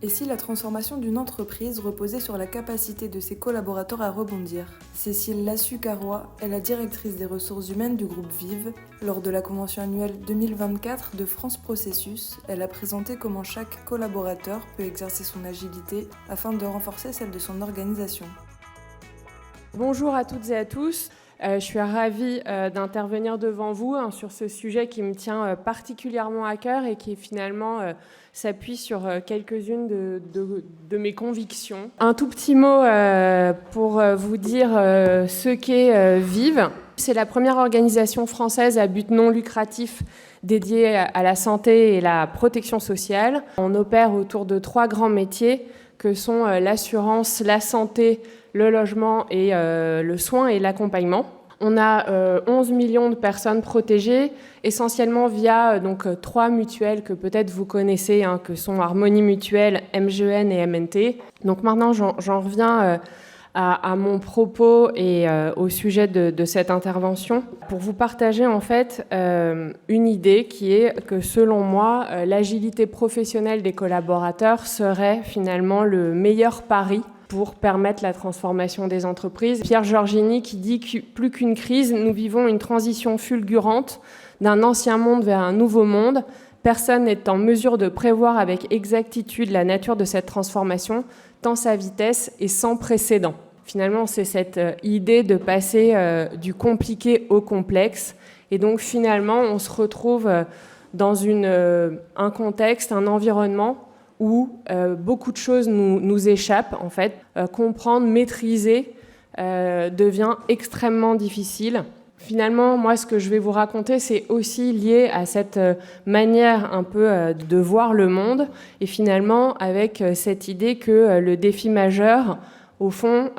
Et si la transformation d'une entreprise reposait sur la capacité de ses collaborateurs à rebondir? Cécile Lassus-Carrois est la directrice des ressources humaines du groupe Vive. Lors de la convention annuelle 2024 de France Processus, elle a présenté comment chaque collaborateur peut exercer son agilité afin de renforcer celle de son organisation. Bonjour à toutes et à tous. Je suis ravie d'intervenir devant vous sur ce sujet qui me tient particulièrement à cœur et qui finalement s'appuie sur quelques-unes de mes convictions. Un tout petit mot pour vous dire ce qu'est Vive. C'est la première organisation française à but non lucratif dédiée à la santé et la protection sociale. On opère autour de 3 grands métiers que sont l'assurance, la santé, le logement et le soin et l'accompagnement. On a 11 millions de personnes protégées, essentiellement via 3 mutuelles que peut-être vous connaissez, que sont Harmonie Mutuelle, MGN et MNT. Donc maintenant, j'en reviens à mon propos et au sujet de cette intervention pour vous partager en fait une idée qui est que selon moi, l'agilité professionnelle des collaborateurs serait finalement le meilleur pari pour permettre la transformation des entreprises. Pierre Giorgini qui dit que plus qu'une crise, nous vivons une transition fulgurante d'un ancien monde vers un nouveau monde. Personne n'est en mesure de prévoir avec exactitude la nature de cette transformation, tant sa vitesse est sans précédent. Finalement, c'est cette idée de passer du compliqué au complexe. Et donc finalement, on se retrouve dans un contexte, un environnement où beaucoup de choses nous échappent, en fait. Comprendre, maîtriser devient extrêmement difficile. Finalement, moi, ce que je vais vous raconter, c'est aussi lié à cette manière un peu de voir le monde, et finalement, avec cette idée que le défi majeur, au fond,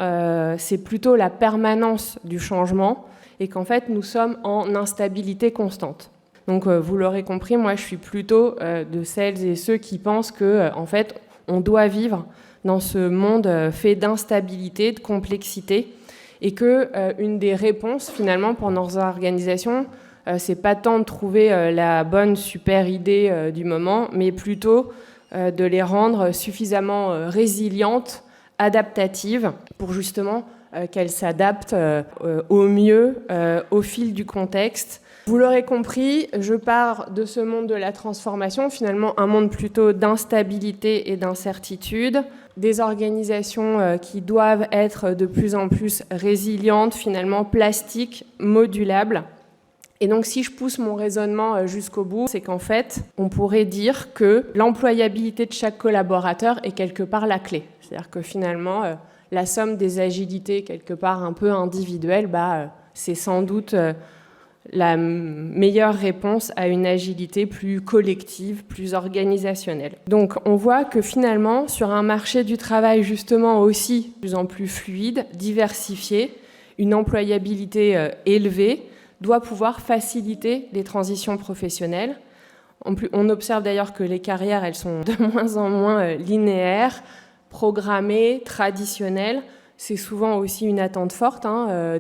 c'est plutôt la permanence du changement, et qu'en fait, nous sommes en instabilité constante. Donc, vous l'aurez compris, moi, je suis plutôt de celles et ceux qui pensent que, en fait, on doit vivre dans ce monde fait d'instabilité, de complexité, et que une des réponses, finalement, pour nos organisations, c'est pas tant de trouver la bonne super idée du moment, mais plutôt de les rendre suffisamment résilientes, adaptatives, pour justement qu'elles s'adaptent au mieux au fil du contexte. Vous l'aurez compris, je pars de ce monde de la transformation, finalement un monde plutôt d'instabilité et d'incertitude, des organisations qui doivent être de plus en plus résilientes, finalement plastiques, modulables. Et donc si je pousse mon raisonnement jusqu'au bout, c'est qu'en fait, on pourrait dire que l'employabilité de chaque collaborateur est quelque part la clé. C'est-à-dire que finalement, la somme des agilités quelque part un peu individuelles, c'est sans doute la meilleure réponse à une agilité plus collective, plus organisationnelle. Donc on voit que finalement, sur un marché du travail justement aussi de plus en plus fluide, diversifié, une employabilité élevée doit pouvoir faciliter les transitions professionnelles. On observe d'ailleurs que les carrières, elles sont de moins en moins linéaires, programmées, traditionnelles. C'est souvent aussi une attente forte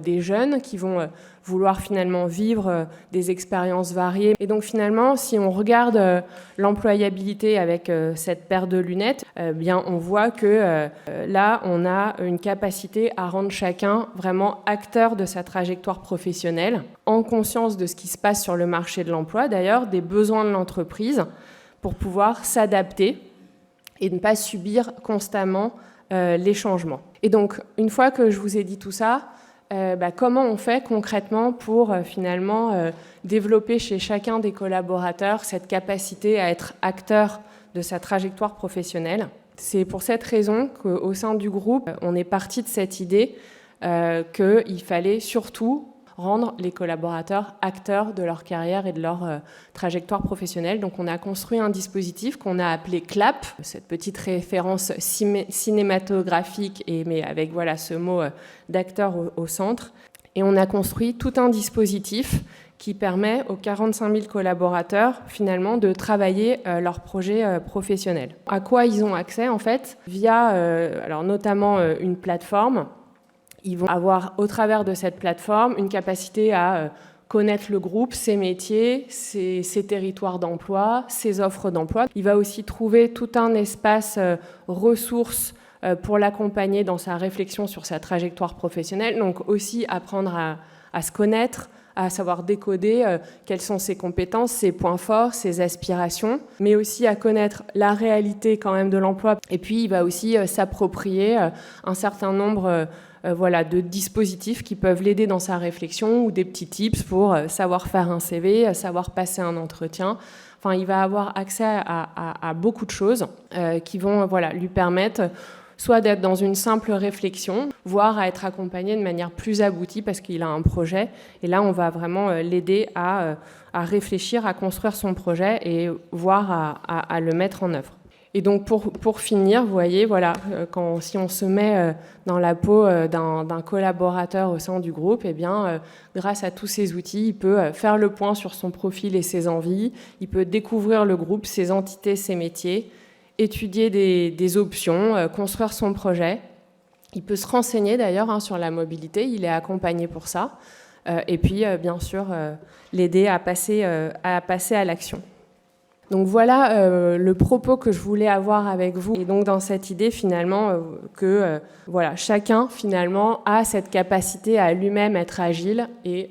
des jeunes qui vont vouloir finalement vivre des expériences variées. Et donc finalement, si on regarde l'employabilité avec cette paire de lunettes, on voit que là, on a une capacité à rendre chacun vraiment acteur de sa trajectoire professionnelle, en conscience de ce qui se passe sur le marché de l'emploi, d'ailleurs, des besoins de l'entreprise, pour pouvoir s'adapter et ne pas subir constamment les changements. Et donc, une fois que je vous ai dit tout ça, comment on fait concrètement pour finalement développer chez chacun des collaborateurs cette capacité à être acteur de sa trajectoire professionnelle? C'est pour cette raison qu'au sein du groupe, on est parti de cette idée qu'il fallait surtout rendre les collaborateurs acteurs de leur carrière et de leur trajectoire professionnelle. Donc on a construit un dispositif qu'on a appelé CLAP, cette petite référence cinématographique, mais avec ce mot d'acteur au centre. Et on a construit tout un dispositif qui permet aux 45 000 collaborateurs finalement de travailler leur projet professionnel. À quoi ils ont accès en fait? Via notamment une plateforme. Ils vont avoir, au travers de cette plateforme, une capacité à connaître le groupe, ses métiers, ses territoires d'emploi, ses offres d'emploi. Il va aussi trouver tout un espace ressources pour l'accompagner dans sa réflexion sur sa trajectoire professionnelle. Donc aussi apprendre à se connaître, à savoir décoder quelles sont ses compétences, ses points forts, ses aspirations, mais aussi à connaître la réalité quand même de l'emploi. Et puis il va aussi s'approprier un certain nombre de dispositifs qui peuvent l'aider dans sa réflexion ou des petits tips pour savoir faire un CV, savoir passer un entretien. Enfin, il va avoir accès à beaucoup de choses qui vont lui permettre soit d'être dans une simple réflexion, voire à être accompagné de manière plus aboutie parce qu'il a un projet. Et là, on va vraiment l'aider à réfléchir, à construire son projet et voire à le mettre en œuvre. Et donc, pour finir, vous voyez, si on se met dans la peau d'un collaborateur au sein du groupe, eh bien, grâce à tous ces outils, il peut faire le point sur son profil et ses envies, il peut découvrir le groupe, ses entités, ses métiers, étudier des options, construire son projet. Il peut se renseigner d'ailleurs sur la mobilité, il est accompagné pour ça. Et puis, bien sûr, l'aider à passer à l'action. Donc voilà le propos que je voulais avoir avec vous. Et donc dans cette idée finalement que chacun finalement a cette capacité à lui-même être agile et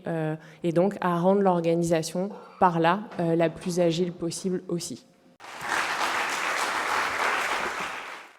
donc à rendre l'organisation par là la plus agile possible aussi.